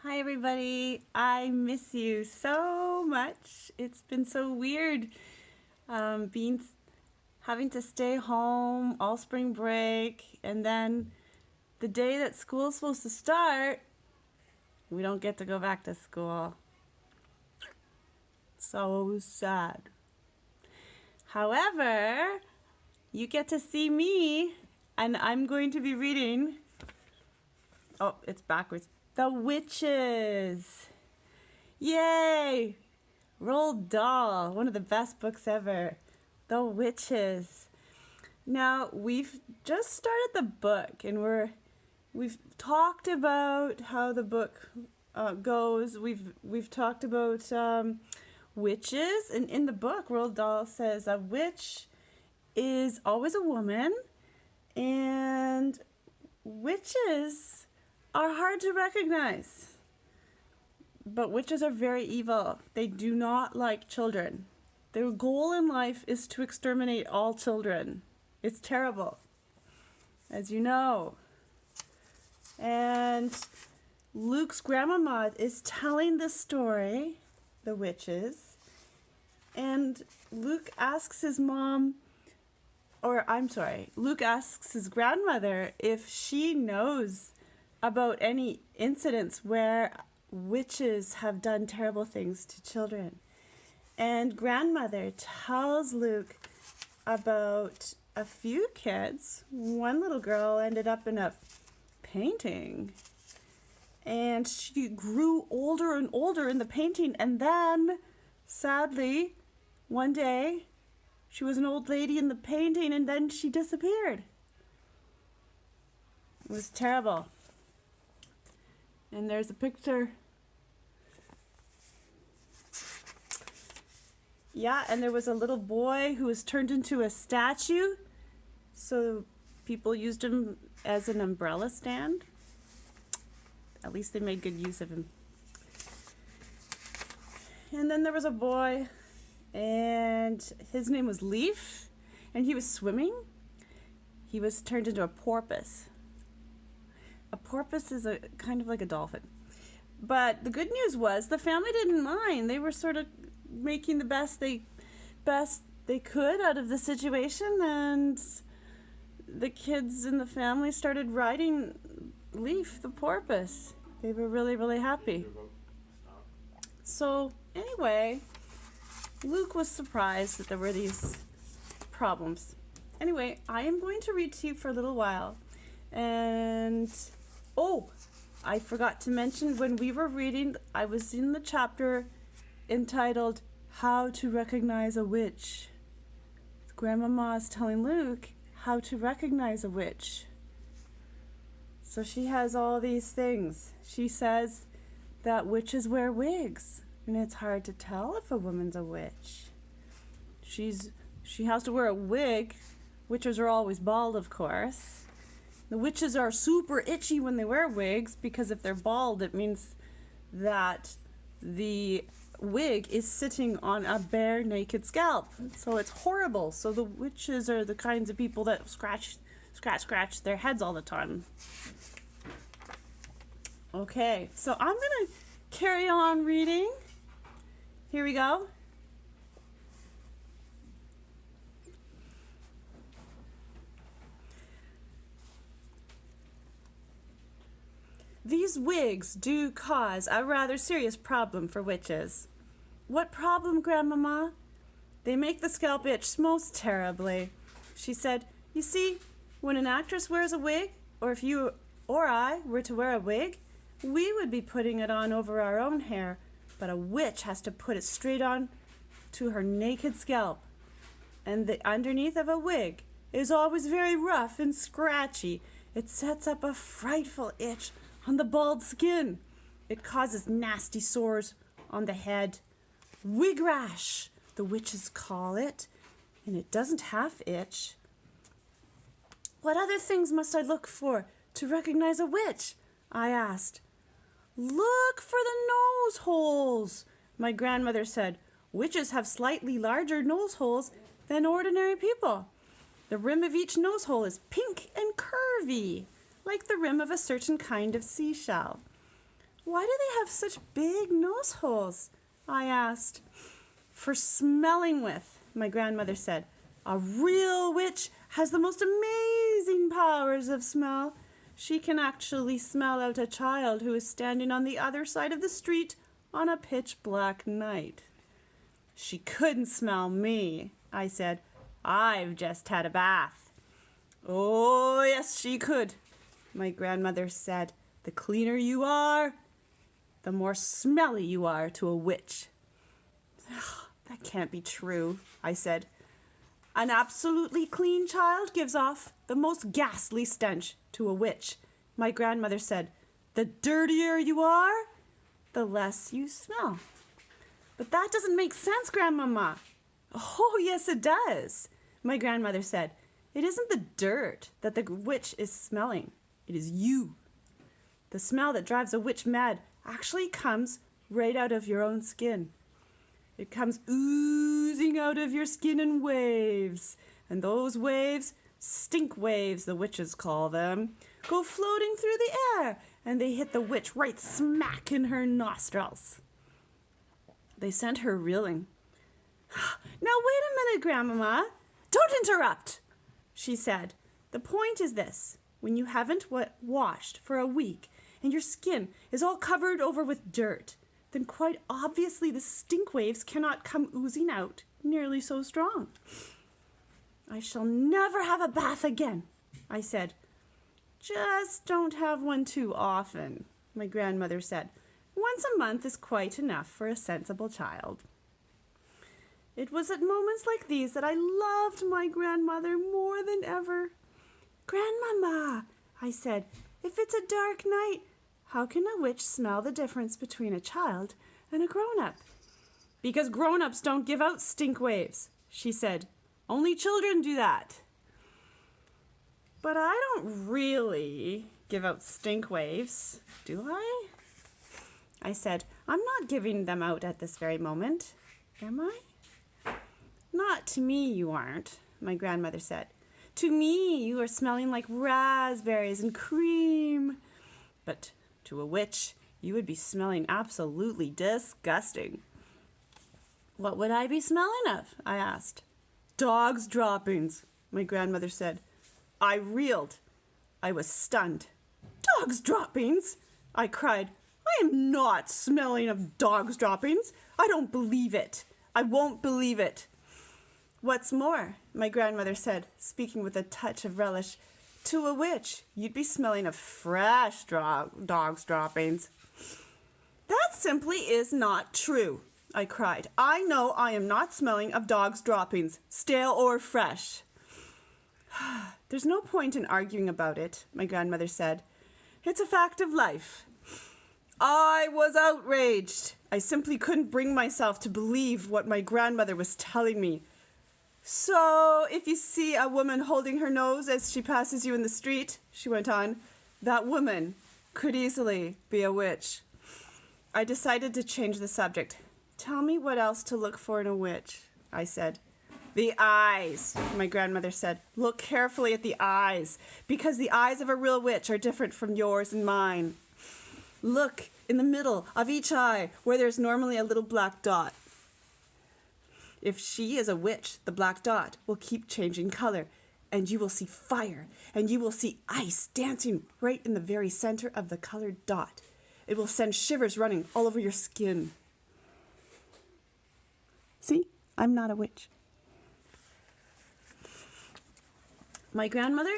Hi everybody, I miss you so much. It's been so weird being having to stay home all spring break, and then the day that school's supposed to start, we don't get to go back to school. So sad. However, you get to see me, and I'm going to be reading. Oh, it's backwards. The Witches. Yay! Roald Dahl, one of the best books ever. The Witches. Now, we've just started the book, and we've talked about how the book goes. We've talked about witches, and in the book, Roald Dahl says a witch is always a woman, and witches are hard to recognize. But witches are very evil. They do not like children. Their goal in life is to exterminate all children. It's terrible, as you know. And Luke's grandmama is telling this story, the witches, and Luke asks his grandmother if she knows about any incidents where witches have done terrible things to children. And grandmother tells Luke about a few kids. One little girl ended up in a painting, and she grew older and older in the painting, and then sadly one day she was an old lady in the painting, and then she disappeared. It was terrible. And there's a picture. Yeah, and there was a little boy who was turned into a statue. So people used him as an umbrella stand. At least they made good use of him. And then there was a boy, and his name was Leaf, and he was swimming. He was turned into a porpoise. A porpoise is a kind of like a dolphin. But the good news was the family didn't mind. They were sort of making the best they could out of the situation, and the kids in the family started riding Leaf, the porpoise. They were really, really happy. So anyway, Luke was surprised that there were these problems. Anyway, I am going to read to you for a little while. And I forgot to mention, when we were reading, I was in the chapter entitled How to Recognize a Witch. Grandmama is telling Luke how to recognize a witch. So she has all these things. She says that witches wear wigs, and it's hard to tell if a woman's a witch. She has to wear a wig. Witches are always bald, of course. The witches are super itchy when they wear wigs, because if they're bald, it means that the wig is sitting on a bare naked scalp. So it's horrible. So the witches are the kinds of people that scratch their heads all the time. Okay, so I'm going to carry on reading. Here we go. These wigs do cause a rather serious problem for witches. What problem, Grandmama? They make the scalp itch most terribly. She said, you see, when an actress wears a wig, or if you or I were to wear a wig, we would be putting it on over our own hair, but a witch has to put it straight on to her naked scalp. And the underneath of a wig is always very rough and scratchy. It sets up a frightful itch on the bald skin. It causes nasty sores on the head. Wig rash, the witches call it, and it doesn't half itch. What other things must I look for to recognize a witch? I asked. Look for the nose holes, my grandmother said. Witches have slightly larger nose holes than ordinary people. The rim of each nose hole is pink and curvy, like the rim of a certain kind of seashell. Why do they have such big nose holes? I asked. For smelling with, my grandmother said. A real witch has the most amazing powers of smell. She can actually smell out a child who is standing on the other side of the street on a pitch-black night. She couldn't smell me, I said. I've just had a bath. Oh, yes, she could, my grandmother said. The cleaner you are, the more smelly you are to a witch. That can't be true, I said. An absolutely clean child gives off the most ghastly stench to a witch. My grandmother said, the dirtier you are, the less you smell. But that doesn't make sense, Grandmama. Oh, yes, it does, my grandmother said. It isn't the dirt that the witch is smelling. It is you. The smell that drives a witch mad actually comes right out of your own skin. It comes oozing out of your skin in waves. And those waves, stink waves, the witches call them, go floating through the air, and they hit the witch right smack in her nostrils. They sent her reeling. Now wait a minute, Grandmama. Don't interrupt, she said. The point is this. When you haven't washed for a week and your skin is all covered over with dirt, then quite obviously the stink waves cannot come oozing out nearly so strong. I shall never have a bath again, I said. Just don't have one too often, my grandmother said. Once a month is quite enough for a sensible child. It was at moments like these that I loved my grandmother more than ever. Grandmama, I said, if it's a dark night, how can a witch smell the difference between a child and a grown-up? Because grown-ups don't give out stink waves, she said. Only children do that. But I don't really give out stink waves, do I? I said, I'm not giving them out at this very moment, am I? Not to me you aren't, my grandmother said. To me you are smelling like raspberries and cream. But to a witch, you would be smelling absolutely disgusting. What would I be smelling of? I asked. Dog's droppings, my grandmother said. I reeled. I was stunned. Dog's droppings? I cried. I am not smelling of dog's droppings. I don't believe it. I won't believe it. What's more, my grandmother said, speaking with a touch of relish, to a witch, you'd be smelling of fresh dog's droppings. That simply is not true, I cried. I know I am not smelling of dog's droppings, stale or fresh. There's no point in arguing about it, my grandmother said. It's a fact of life. I was outraged. I simply couldn't bring myself to believe what my grandmother was telling me. So, if you see a woman holding her nose as she passes you in the street, she went on, that woman could easily be a witch. I decided to change the subject. Tell me what else to look for in a witch, I said. The eyes, my grandmother said. Look carefully at the eyes, because the eyes of a real witch are different from yours and mine. Look in the middle of each eye where there's normally a little black dot. If she is a witch, the black dot will keep changing color, and you will see fire, and you will see ice dancing right in the very center of the colored dot. It will send shivers running all over your skin. See, I'm not a witch. My grandmother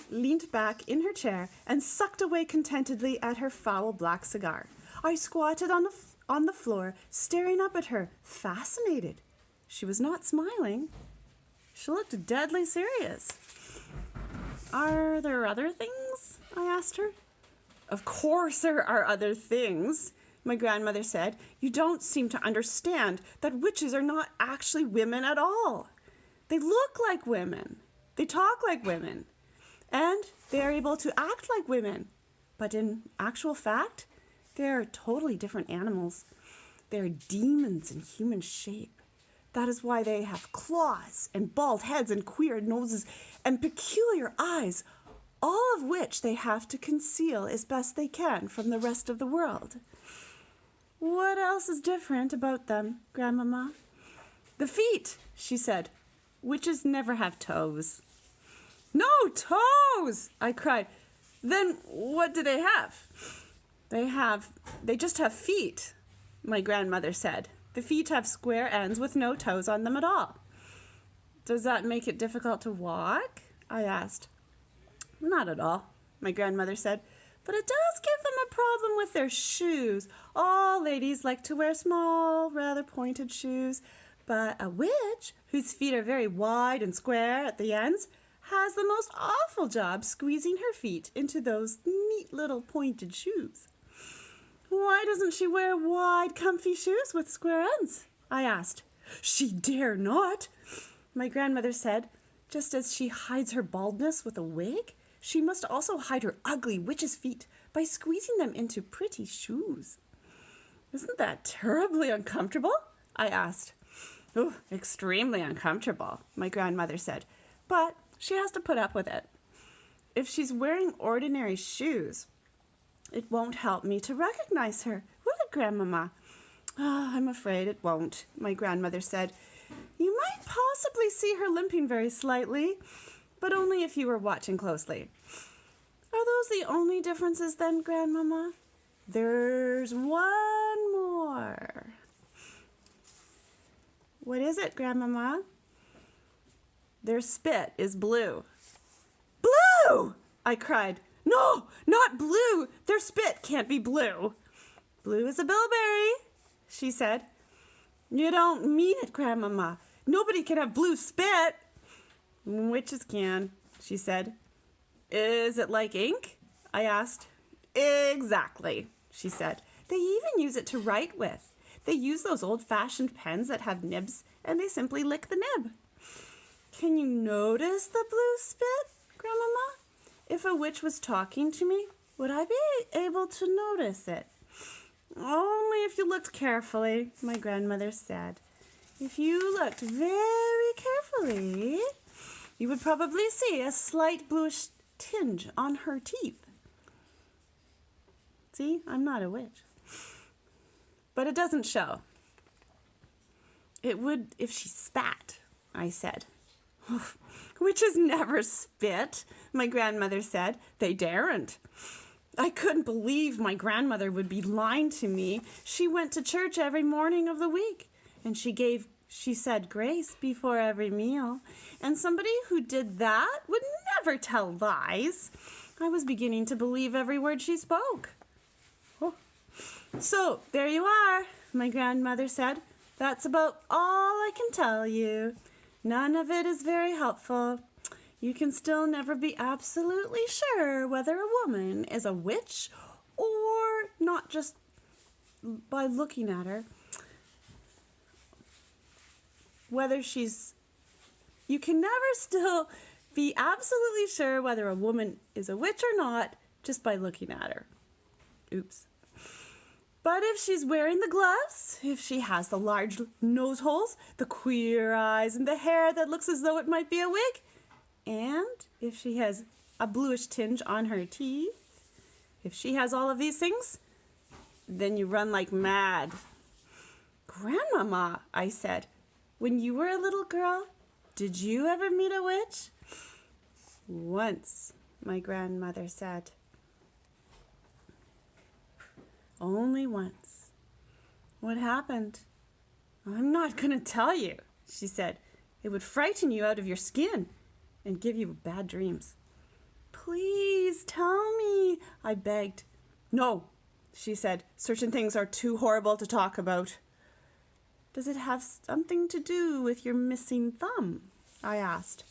leaned back in her chair and sucked away contentedly at her foul black cigar. I squatted on the floor, staring up at her, fascinated. She was not smiling. She looked deadly serious. Are there other things? I asked her. Of course there are other things, my grandmother said. You don't seem to understand that witches are not actually women at all. They look like women. They talk like women. And they are able to act like women. But in actual fact, they are totally different animals. They are demons in human shape. That is why they have claws and bald heads and queer noses and peculiar eyes. all of which they have to conceal as best they can from the rest of the world. What else is different about them, Grandmama? The feet, she said. Witches never have toes. No toes, I cried. Then what do they have? They just have feet, my grandmother said. The feet have square ends with no toes on them at all. Does that make it difficult to walk? I asked. Not at all, my grandmother said, but it does give them a problem with their shoes. All ladies like to wear small, rather pointed shoes, but a witch, whose feet are very wide and square at the ends, has the most awful job squeezing her feet into those neat little pointed shoes. Why doesn't she wear wide, comfy shoes with square ends? I asked. She dare not, my grandmother said. Just as she hides her baldness with a wig, she must also hide her ugly witch's feet by squeezing them into pretty shoes. Isn't that terribly uncomfortable? I asked. Oh, extremely uncomfortable, my grandmother said, but she has to put up with it. If she's wearing ordinary shoes, it won't help me to recognize her, will it, Grandmama? Oh, I'm afraid it won't, my grandmother said. You might possibly see her limping very slightly, but only if you were watching closely. Are those the only differences then, Grandmama? There's one more. What is it, Grandmama? Their spit is blue. Blue! I cried. No, not blue. Their spit can't be blue. Blue as a bilberry, she said. You don't mean it, Grandmama. Nobody can have blue spit. Witches can, she said. Is it like ink? I asked. Exactly, she said. They even use it to write with. They use those old-fashioned pens that have nibs, and they simply lick the nib. Can you notice the blue spit, Grandmama? If a witch was talking to me, would I be able to notice it? Only if you looked carefully, my grandmother said. If you looked very carefully, you would probably see a slight bluish tinge on her teeth. See, I'm not a witch. But it doesn't show. It would if she spat, I said. Witches never spit, my grandmother said. They daren't. I couldn't believe my grandmother would be lying to me. She went to church every morning of the week, and she said grace before every meal. And somebody who did that would never tell lies. I was beginning to believe every word she spoke. Oh. So, there you are, my grandmother said. That's about all I can tell you. None of it is very helpful. You can still never be absolutely sure whether a woman is a witch or not just by looking at her. You can never still be absolutely sure whether a woman is a witch or not just by looking at her. Oops. But if she's wearing the gloves, if she has the large nose holes, the queer eyes, and the hair that looks as though it might be a wig, and if she has a bluish tinge on her teeth, if she has all of these things, then you run like mad. Grandmama, I said, when you were a little girl, did you ever meet a witch? Once, my grandmother said. Only once. What happened? I'm not going to tell you, she said. It would frighten you out of your skin and give you bad dreams. Please tell me, I begged. No, she said. Certain things are too horrible to talk about. Does it have something to do with your missing thumb? I asked.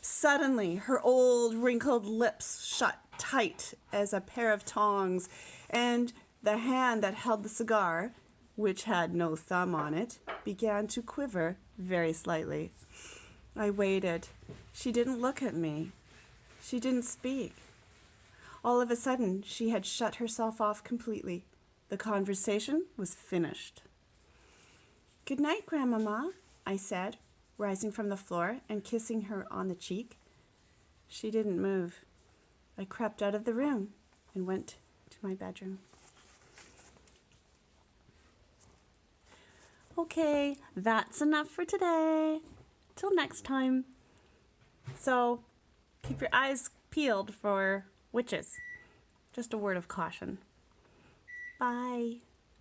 Suddenly, her old wrinkled lips shut tight as a pair of tongs, and the hand that held the cigar, which had no thumb on it, began to quiver very slightly. I waited. She didn't look at me. She didn't speak. All of a sudden, she had shut herself off completely. The conversation was finished. Good night, Grandmama, I said, rising from the floor and kissing her on the cheek. She didn't move. I crept out of the room and went to my bedroom. Okay, that's enough for today. Till next time. So, keep your eyes peeled for witches. Just a word of caution. Bye.